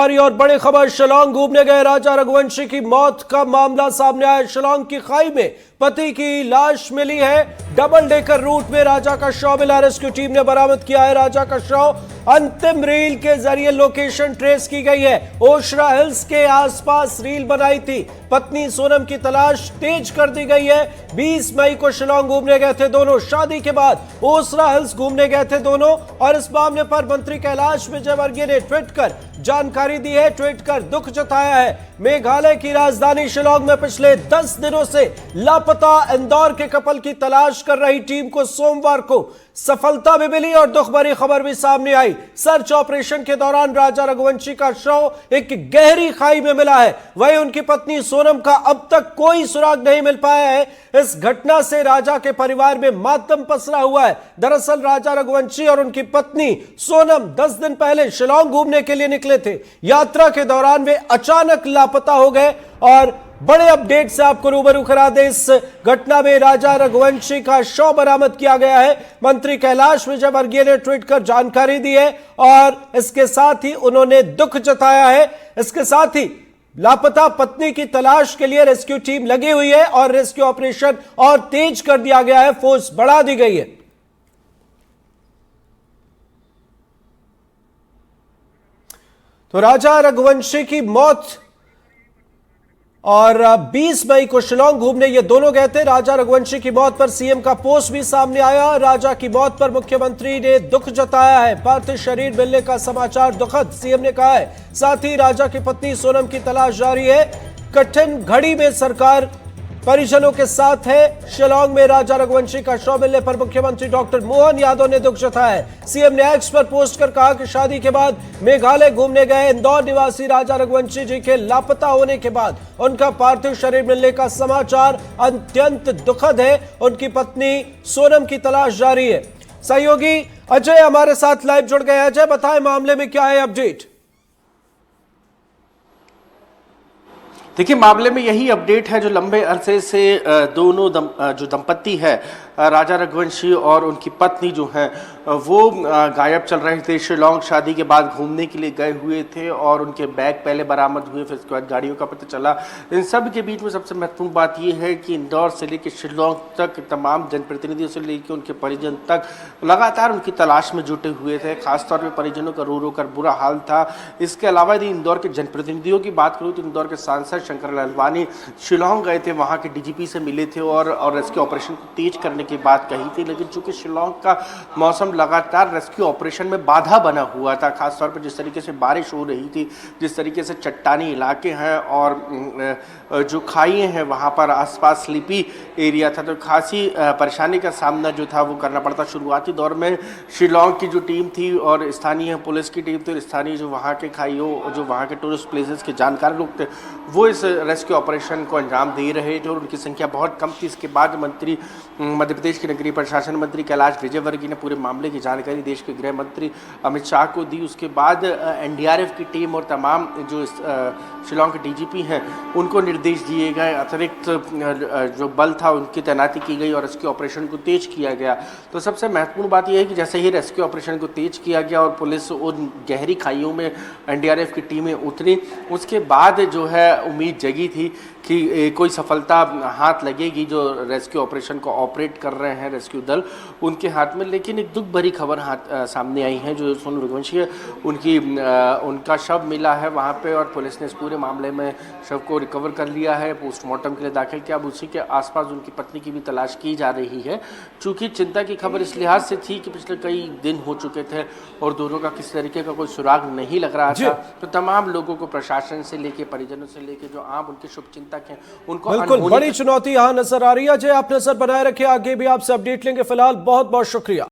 और बड़ी खबर, शिलांग घूमने गए राजा रघुवंशी की मौत का मामला सामने आया। शिलांग की खाई में पति की लाश मिली है। डबल डेकर रूट में राजा का शव मिला। रेस्क्यू टीम ने बरामद किया है राजा का शव। अंतिम रील के जरिए लोकेशन ट्रेस की गई है। ओशरा हिल्स के आसपास रील बनाई थी। पत्नी सोनम की तलाश तेज कर दी गई है। 20 मई को शिलांग घूमने गए थे दोनों। शादी के बाद ओशरा हिल्स घूमने गए थे दोनों और इस मामले पर मंत्री कैलाश विजयवर्गीय ने ट्वीट कर जानकारी दी है। ट्वीट कर दुख जताया है। मेघालय की राजधानी शिलांग में पिछले 10 दिनों से लापता इंदौर के कपल की तलाश कर रही टीम को सोमवार को सफलता भी मिली और दुख भरी खबर भी सामने आई। सर्च ऑपरेशन के दौरान राजा रघुवंशी का शव एक गहरी खाई में मिला है। वहीं उनकी पत्नी सोनम का अब तक कोई सुराग नहीं मिल पाया है। इस घटना से राजा के परिवार में मातम पसरा हुआ है। दरअसल राजा रघुवंशी और उनकी पत्नी सोनम 10 दिन पहले शिलांग घूमने के लिए निकले थे। यात्रा के दौरान वे अचानक लापता हो गए और बड़े अपडेट से आपको रूबरू करा दे। इस घटना में राजा रघुवंशी का शव बरामद किया गया है। मंत्री कैलाश विजयवर्गीय ने ट्वीट कर जानकारी दी है और इसके साथ ही उन्होंने दुख जताया है। इसके साथ ही लापता पत्नी की तलाश के लिए रेस्क्यू टीम लगी हुई है और रेस्क्यू ऑपरेशन और तेज कर दिया गया है। फोर्स बढ़ा दी गई है। तो राजा रघुवंशी की मौत और 20 मई को शिलांग घूमने ये दोनों गए थे। राजा रघुवंशी की मौत पर सीएम का पोस्ट भी सामने आया। राजा की मौत पर मुख्यमंत्री ने दुख जताया है। पार्थिव शरीर मिलने का समाचार दुखद, सीएम ने कहा है। साथ ही राजा की पत्नी सोनम की तलाश जारी है। कठिन घड़ी में सरकार परिजनों के साथ है। शिलांग में राजा रघुवंशी का शव मिलने पर मुख्यमंत्री डॉक्टर मोहन यादव ने दुख जताया है। सीएम ने एक्स पर पोस्ट कर कहा कि शादी के बाद मेघालय घूमने गए इंदौर निवासी राजा रघुवंशी जी के लापता होने के बाद उनका पार्थिव शरीर मिलने का समाचार अत्यंत दुखद है। उनकी पत्नी सोनम की तलाश जारी है। सहयोगी अजय हमारे साथ लाइव जुड़ गए। अजय, बताएं मामले में क्या है अपडेट? देखिए, मामले में यही अपडेट है जो लंबे अरसे से दोनों जो दंपत्ति है राजा रघुवंशी और उनकी पत्नी जो हैं वो गायब चल रहे थे। शिलांग शादी के बाद घूमने के लिए गए हुए थे और उनके बैग पहले बरामद हुए, फिर उसके बाद गाड़ियों का पता चला। इन सब के बीच में सबसे महत्वपूर्ण बात यह है कि इंदौर से लेकर शिलांग तक तमाम जनप्रतिनिधियों से लेकर उनके परिजन तक लगातार उनकी तलाश में जुटे हुए थे। खासतौर पर परिजनों का रो रो कर बुरा हाल था। इसके अलावा यदि इंदौर के जनप्रतिनिधियों की बात करूँ तो इंदौर के सांसद शंकर लालवानी शिलांग गए थे, वहाँ के डीजीपी से मिले थे और रेस्क्यू ऑपरेशन को तेज करने की बात कही थी। लेकिन चूंकि शिलांग का मौसम लगातार रेस्क्यू ऑपरेशन में बाधा बना हुआ था, खासतौर पर जिस तरीके से बारिश हो रही थी, जिस तरीके से चट्टानी इलाके हैं और जो खाई हैं वहाँ पर आसपास स्लीपी एरिया था, तो खासी परेशानी का सामना जो था वो करना पड़ता। शुरुआती दौर में शिलांग की जो टीम थी और स्थानीय पुलिस की टीम थी और स्थानीय जो वहाँ के खाइयों, जो वहाँ के टूरिस्ट प्लेसेस के जानकार लोग थे, वो इस रेस्क्यू ऑपरेशन को अंजाम दे रहे थे और उनकी संख्या बहुत कम थी। इसके बाद मंत्री, मध्य प्रदेश के नगरीय प्रशासन मंत्री कैलाश विजयवर्गीय ने पूरे मामले की जानकारी देश के गृह मंत्री अमित शाह को दी। उसके बाद एनडीआरएफ की टीम और तमाम जो शिलांग के डीजीपी हैं उनको निर्देश दिए गए। अतिरिक्त जो बल था उनकी तैनाती की गई और रेस्क्यू ऑपरेशन को तेज किया गया। तो सबसे महत्वपूर्ण बात यह है कि जैसे ही रेस्क्यू ऑपरेशन को तेज किया गया और पुलिस उन गहरी खाइयों में एनडीआरएफ की टीमें उतरी, उसके बाद जो है उम्मीद जगी थी कि कोई सफलता हाथ लगेगी जो रेस्क्यू ऑपरेशन को ऑपरेट कर रहे हैं रेस्क्यू दल उनके हाथ में। लेकिन एक दुख भरी खबर सामने आई है जो सोनम रघुवंशी है, उनका शव मिला है वहाँ पे और पुलिस ने इस पूरे मामले में शव को रिकवर कर लिया है, पोस्टमार्टम के लिए दाखिल किया। अब उसी के आसपास उनकी पत्नी की भी तलाश की जा रही है। चूँकि चिंता की खबर इस लिहाज से थी कि पिछले कई दिन हो चुके थे और दोनों का किसी तरीके का कोई सुराग नहीं लग रहा था, तो तमाम लोगों को प्रशासन से लेके परिजनों से लेके जो आम उनके शुभचिंतक हैं उनको बिल्कुल बड़ी चुनौती यहां नजर आ रही है। अजय, आप नजर बनाए रखिए, आगे भी आपसे अपडेट लेंगे। फिलहाल बहुत बहुत शुक्रिया।